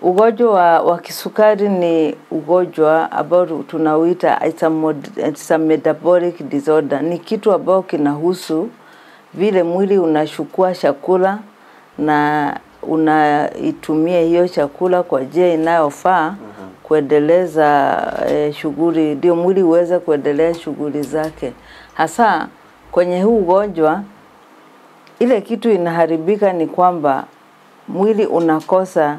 Ugonjwa wa kisukari ni ugonjwa ambao tunauita it's a metabolic disorder. Ni kitu ambao kinahusu vile mwili unachukua chakula na unaitumia hiyo chakula kwa njia inayofaa kuendeleza shughuli, ndio mwili uweze kuendelea shughuli zake. Hasa kwenye huu ugonjwa ile kitu inaharibika ni kwamba mwili unakosa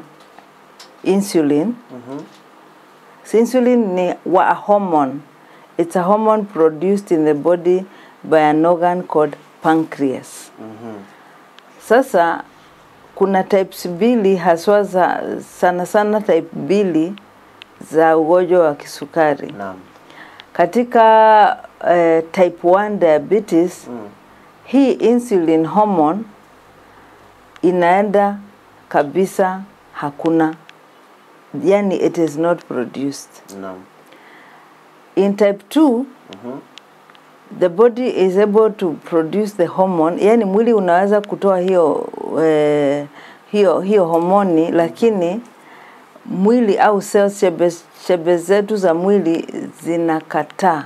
insulin. Insulin ni a hormone. It's a hormone produced in the body by an organ called pancreas. Sasa kuna types mbili haswa sana type mbili za ugonjwa wa kisukari. Naam. Katika type 1 diabetes, hii insulin hormone inaenda kabisa hakuna. Yani it is not produced. Naam. In type 2, the body is able to produce the hormone. Yani mwili unaweza kutoa hiyo homoni, lakini mwili au cells chembe zetu za mwili zinakataa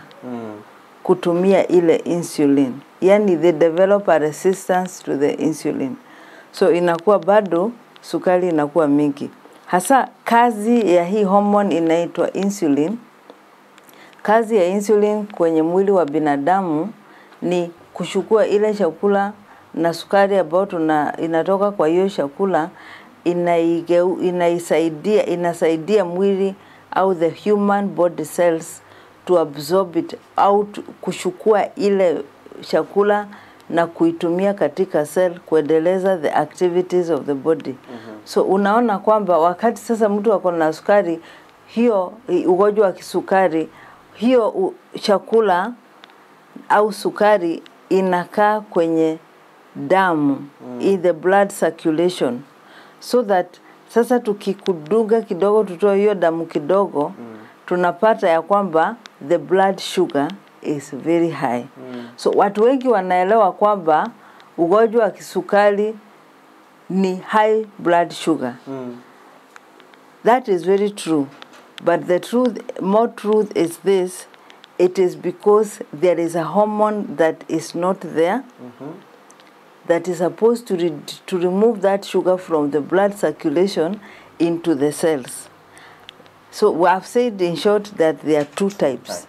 kutumia ile insulin. Yani they develop a resistance to the insulin. So inakuwa bado sukari inakuwa mingi. Hasa kazi ya hii hormone inaitwa insulin. Kazi ya insulin kwenye mwili wa binadamu ni kuchukua ile chakula na sukari ambayo inatoka kwa hiyo chakula, inasaidia mwili au the human body cells to absorb it, au kuchukua ile chakula na kuitumia katika cell kuendeleza the activities of the body. So unaona kwamba wakati sasa mtu ako na sukari, hiyo ugonjwa wa kisukari, hiyo chakula au sukari inakaa kwenye damu, in the blood circulation, so that sasa tukikudunga kidogo tutoe hiyo damu kidogo, tunapata ya kwamba the blood sugar is very high. So watu wengi wanaelewa kwamba ugonjwa wa kisukari ni high blood sugar. That is very true. But the more truth is this, it is because there is a hormone that is not there, that is supposed to remove that sugar from the blood circulation into the cells. So we have said in short that there are two types.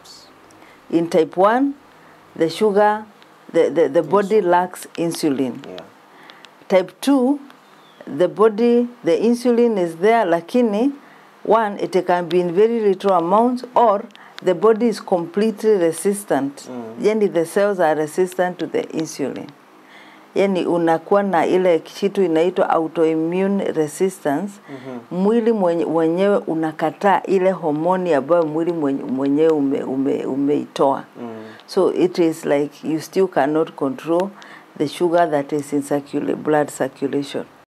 In type 1, the sugar, the body lacks insulin. Yeah. Type 2, the insulin is there, lakini one, it can be in very little amounts, or the body is completely resistant. Yani the cells are resistant to the insulin. Yani unakuwa na ile kitu inaitwa autoimmune resistance. Mwili mwenyewe unakataa ile homoni ambayo mwili mwenyewe umeitoa. So it is like you still cannot control the sugar that is in blood circulation.